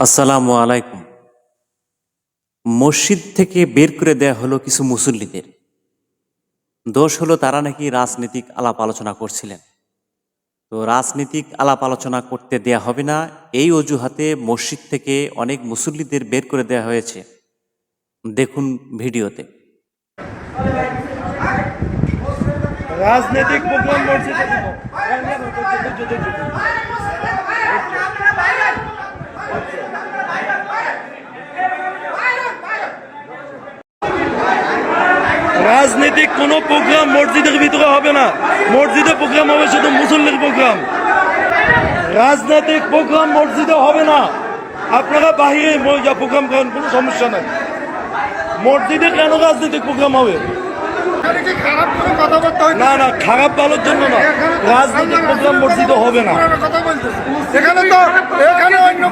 আসসালামু আলাইকুম। মসজিদ থেকে বের করে দেয়া হলো কিছু মুসল্লিদের। দোষ হলো তারা নাকি রাজনৈতিক আলাপ আলোচনা করছিলেন। তো রাজনৈতিক আলাপ আলোচনা করতে দেয়া হবে না, এই অজুহাতে মসজিদ থেকে অনেক মুসল্লিদের বের করে দেয়া হয়েছে। দেখুন ভিডিওতে। রাজনৈতিক প্রোগ্রাম মসজিদে দিব। রাজনৈতিক কোনো প্রোগ্রাম মসজিদের ভিতরে হবে না। মসজিদে প্রোগ্রাম হবে শুধু মুসল্লির প্রোগ্রাম। রাজনৈতিক প্রোগ্রাম মসজিদে হবে না। আপনারা বাহিরে প্রোগ্রাম করেন, কোনো সমস্যা নাই। মসজিদে কেন রাজনৈতিক প্রোগ্রাম হবে? না না, খারাপ ভালোর জন্য না। রাজনৈতিক প্রোগ্রাম মসজিদে হবে না।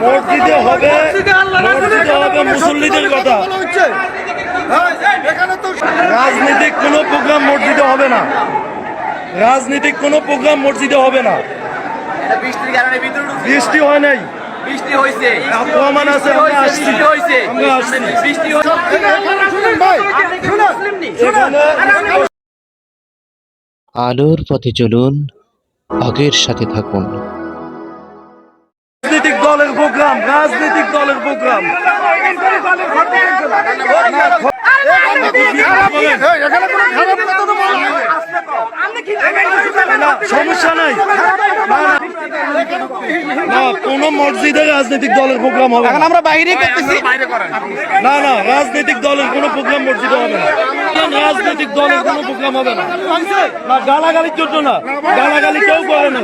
মসজিদে হবে মুসল্লিদের কথা। রাজনৈতিক কোনো প্রোগ্রাম মসজিদে হবে না। রাজনৈতিক কোনো প্রোগ্রাম মসজিদে হবে না। বৃষ্টি হয় নাই, বৃষ্টি হয়েছে, প্রমাণ আছে। আমরা আসছি, আমরা আসছি। বৃষ্টি আলোর পথে চলুন, আগের সাথে থাকুন। রাজনৈতিক দলের প্রোগ্রাম, রাজনৈতিক দলের প্রোগ্রাম। সমস্যা নাই, না কোন মসজিদে রাজনৈতিক দলের প্রোগ্রাম হবে না। আমরা বাইরে করতেছি। না না, রাজনৈতিক দলের কোনো প্রোগ্রাম মসজিদে হবে না। রাজনৈতিক দলের কোনো প্রোগ্রাম হবে না। না গালাগালির জন্য না, গালাগালি কেউ করে না,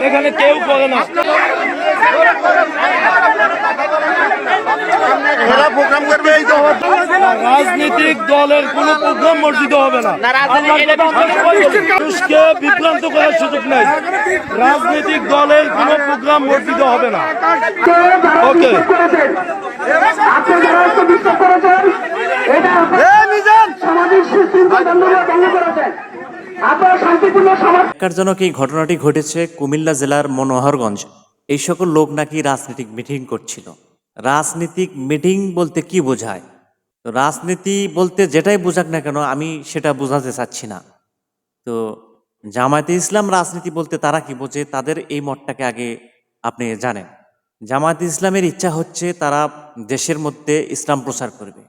এখানে কেউ করে না। রাজনৈতিক দলের কোন প্রোগ্রাম মসজিদে হবে না। মানুষকে বিভ্রান্ত করার সুযোগ নাই। রাজনৈতিক দলের কোন প্রোগ্রাম মসজিদে হবে না। ওকে, ন্যাক্কারজনক এই ঘটনাটি ঘটেছে কুমিল্লা জেলার মনোহরগঞ্জ। এই সকল লোক নাকি রাজনৈতিক মিটিং করছিল। রাজনৈতিক মিটিং বলতে কি বোঝায়? তো রাজনীতি বলতে যেটাই বোঝাক না কেন, আমি সেটা বোঝাতে চাচ্ছি না। তো জামায়াতে ইসলাম রাজনীতি বলতে তারা কি বোঝে, তাদের এই মতটাকে আগে আপনি জানেন। জামায়াতে ইসলামের ইচ্ছা হচ্ছে তারা দেশের মধ্যে ইসলাম প্রচার করবে,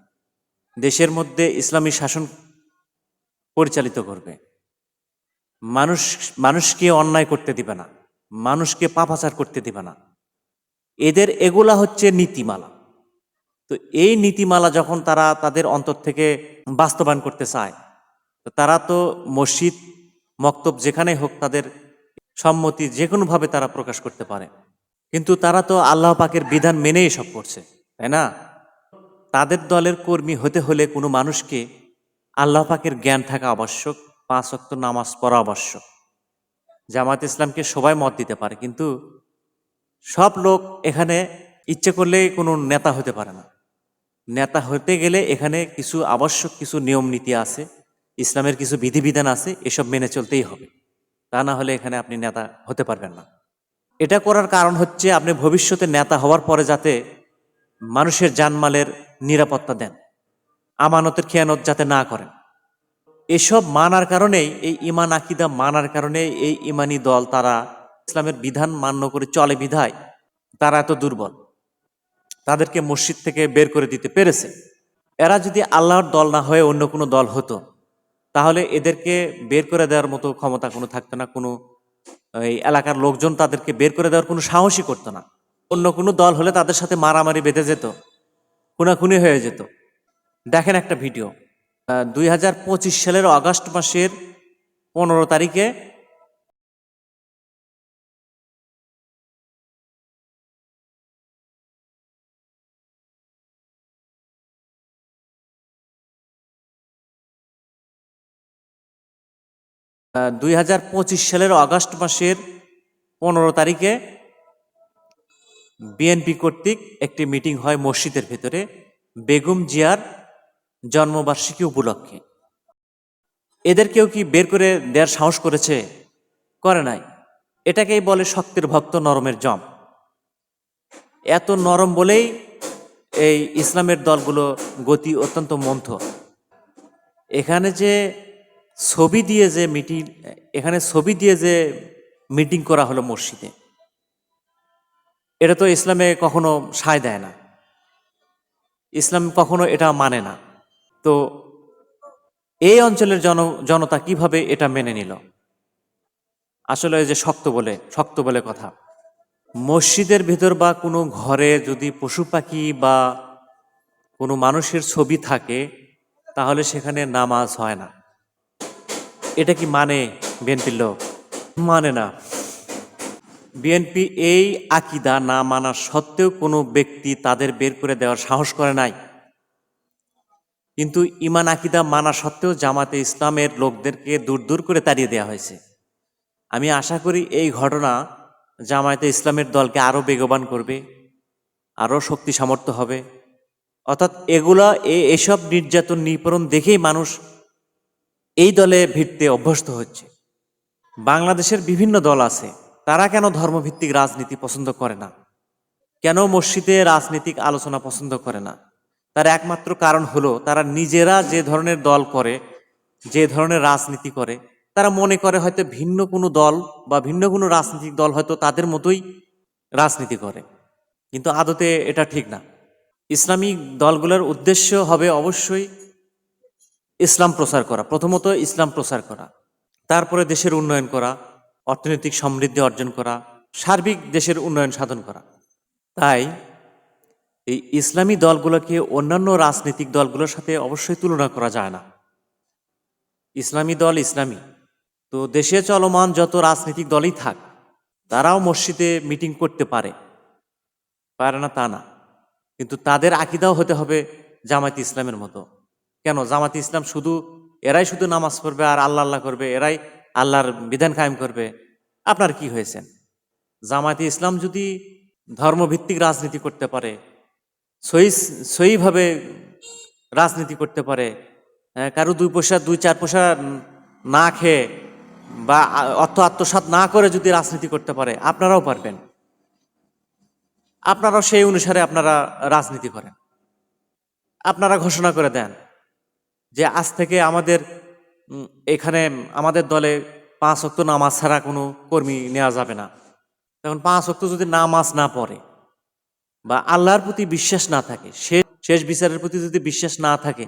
দেশের মধ্যে ইসলামী শাসন পরিচালিত করবে, মানুষকে অন্যায় করতে দিবে না, মানুষকে পাপাচার করতে দিবে না। এদের এগুলা হচ্ছে নীতিমালা। তো এই নীতিমালা যখন তারা তাদের অন্তর থেকে বাস্তবায়ন করতে চায়, তো তারা তো মসজিদ মক্তব যেখানে হোক তাদের সম্মতি যে কোনোভাবে তারা প্রকাশ করতে পারে। কিন্তু তারা তো আল্লাহ পাকের বিধান মেনেই সব করছে, তাই না? তাদের দলের কর্মী হতে হলে কোনো মানুষকে আল্লাহ পাকের জ্ঞান থাকা আবশ্যক, 5 ওয়াক্ত নামাজ পড়া আবশ্যক। জামাত ইসলামকে সবাই মত দিতে পারে, কিন্তু সব লোক এখানে ইচ্ছে করলে কোনো নেতা হতে পারে না। নেতা হতে গেলে এখানে কিছু আবশ্যক কিছু নিয়ম নীতি আছে, ইসলামের কিছু বিধিবিধান আছে, এসব মেনে চলতেই হবে। তা না হলে এখানে আপনি নেতা হতে পারবেন না। এটা করার কারণ হচ্ছে আপনি ভবিষ্যতে নেতা হওয়ার পরে যাতে মানুষের জানমালের নিরাপত্তা দেন, আমানতের খেয়ানত যাতে না করেন। এসব মানার কারণেই, এই ইমান আকিদা মানার কারণে এই ইমানি দল তারা ইসলামের বিধান মান্য করে চলে বিধায় তারা এত দুর্বল, তাদেরকে মসজিদ থেকে বের করে দিতে পেরেছে। এরা যদি আল্লাহর দল না হয়ে অন্য কোনো দল হতো, তাহলে এদেরকে বের করে দেওয়ার মতো ক্ষমতা কোনো থাকতো না। কোনো এই এলাকার লোকজন তাদেরকে বের করে দেওয়ার কোনো সাহসই করতো না। অন্য কোনো দল হলে তাদের সাথে মারামারি বেঁধে যেত, খুনাখুনি হয়ে যেত। দেখেন একটা ভিডিও, 2025 সালের আগস্ট মাসের 15 তারিখে আহ, 2025 সালের আগস্ট মাসের 15 তারিখে বিএনপি কর্তৃক একটি মিটিং হয় মসজিদের ভেতরে বেগম জিয়ার জন্মবার্ষিকী উপলক্ষে। এদের কেউ কি বের করে দেওয়ার সাহস করেছে? করে নাই। এটাকেই বলে শক্তের ভক্ত নরমের জম। এত নরম বলেই এই ইসলামের দলগুলো গতি অত্যন্ত মন্থর। এখানে যে ছবি দিয়ে যে মিটিং করা হলো মসজিদে, এটা তো ইসলামে কখনো সায় দেয় না, ইসলাম কখনো এটা মানে না। তো এই অঞ্চলের জনতা কিভাবে এটা মেনে নিল? আসলে ওই যে শক্ত বলে কথা, মসজিদের ভিতর বা কোনো ঘরে যদি পশু পাখি বা কোনো মানুষের ছবি থাকে তাহলে সেখানে নামাজ হয় না। এটা কি মানে বিএনপির লোক? মানে না। বিএনপি এই আকীদা না মানা সত্ত্বেও কোনো ব্যক্তি তাদের বের করে দেওয়ার সাহস করে নাই। কিন্তু ইমান আকীদা মানা সত্ত্বেও জামাতে ইসলামের লোকদেরকে দূর দূর করে তাড়িয়ে দেওয়া হয়েছে। আমি আশা করি এই ঘটনা জামায়াতে ইসলামের দলকে আরও বেগবান করবে, আরও শক্তি সামর্থ্য হবে। অর্থাৎ এসব নির্যাতন নিপীড়ন দেখেই মানুষ এই দলে ভিড়তে অভ্যস্ত হচ্ছে। বাংলাদেশের বিভিন্ন দল আছে, তারা কেন ধর্মভিত্তিক রাজনীতি পছন্দ করে না, কেন মসজিদে রাজনৈতিক আলোচনা পছন্দ করে না? তার একমাত্র কারণ হলো তারা নিজেরা যে ধরনের দল করে, যে ধরনের রাজনীতি করে, তারা মনে করে হয়তো ভিন্ন কোনো দল বা ভিন্ন কোনো রাজনৈতিক দল হয়তো তাদের মতোই রাজনীতি করে, কিন্তু আদতে এটা ঠিক না। ইসলামী দলগুলোর উদ্দেশ্য হবে অবশ্যই ইসলাম প্রচার করা, প্রথমত ইসলাম প্রচার করা, তারপরে দেশের উন্নয়ন করা, অর্থনৈতিক সমৃদ্ধি অর্জন করা, সার্বিক দেশের উন্নয়ন সাধন করা। তাই এই ইসলামী দলগুলোকে অন্যান্য রাজনৈতিক দলগুলোর সাথে অবশ্যই তুলনা করা যায় না। ইসলামী দল ইসলামী, তো দেশে চলমান যত রাজনৈতিক দলই থাক, তারাও মসজিদে মিটিং করতে পারে না তা না, কিন্তু তাদের আকীদাও হতে হবে জামায়াতে ইসলামের মতো। কেন? জামায়াতে ইসলাম এরাই শুধু নামাজ পড়বে আর আল্লাহ আল্লাহ করবে, এরাই আল্লাহর বিধান কায়েম করবে। আপনার কি হয়েছেন? জামায়াতে ইসলাম যদি ধর্মভিত্তিক রাজনীতি করতে পারে, সহিভাবে রাজনীতি করতে পারে, কারো দুই চার পয়সা না খেয়ে বা অর্থ আত্মসাৎ না করে যদি রাজনীতি করতে পারে, আপনারাও পারবেন। আপনারাও সেই অনুসারে আপনারা রাজনীতি করেন। আপনারা ঘোষণা করে দেন যে আজ থেকে এখানে আমাদের দলে 5 ওয়াক্ত নামাজ ছাড়া কোনো কর্মী নেওয়া যাবে না। তখন 5 ওয়াক্ত যদি নামাজ না পড়ে বা আল্লাহর প্রতি বিশ্বাস না থাকে, শেষ বিচারের প্রতি যদি বিশ্বাস না থাকে,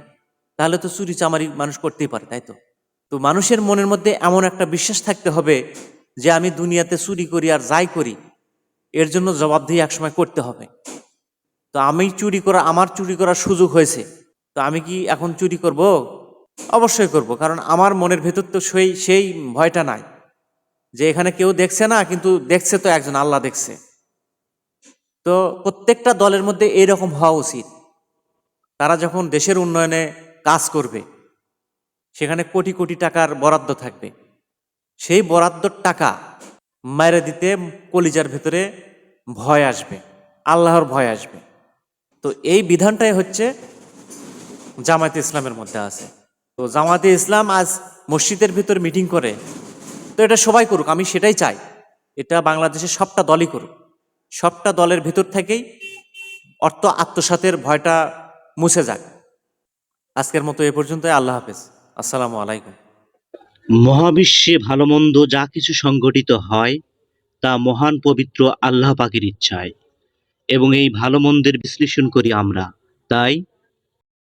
তাহলে তো চুরি চামারি মানুষ করতেই পারে, তাই তো? তো মানুষের মনের মধ্যে এমন একটা বিশ্বাস থাকতে হবে যে আমি দুনিয়াতে চুরি করি আর যাই করি, এর জন্য জবাবদিহি একসময় করতে হবে। তো আমার চুরি করার সুযোগ হয়েছে, তো আমি কি এখন চুরি করব? অবশ্যই করব, কারণ আমার মনের ভেতর তো সেই ভয়টা নাই যে এখানে কেউ দেখছে না, কিন্তু দেখছে তো একজন, আল্লাহ দেখছে। তো প্রত্যেকটা দলের মধ্যে এইরকম হওয়া উচিত। তারা যখন দেশের উন্নয়নে কাজ করবে, সেখানে কোটি কোটি টাকার বরাদ্দ থাকবে, সেই বরাদ্দর টাকা মাইরে দিতে কলিজার ভেতরে ভয় আসবে, আল্লাহর ভয় আসবে। তো এই বিধানটাই হচ্ছে জামায়াতে ইসলামের মধ্যে আছে। তো জামায়াতে ইসলাম আজ মসজিদের ভিতর মিটিং করে, তো এটা সবাই করুক, আমি সেটাই চাই। এটা বাংলাদেশের সবটা দলই করুক, সবটা দলের ভিতর থেকেই অর্থ আত্মসাতের ভয়টা মুছে যাক। আজকের মতো এ পর্যন্তই। আল্লাহ হাফেজ, আসসালামু আলাইকুম। মহাবিশ্বে ভালো মন্দ যা কিছু সংঘটিত হয় তা মহান পবিত্র আল্লাহ পাকের ইচ্ছায়, এবং এই ভালো মন্দের বিশ্লেষণ করি আমরা। তাই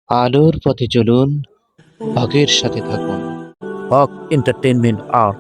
আলোর পথে চলুন, হকের সাথে থাকুন। হক এন্টারটেইনমেন্ট আর্ট।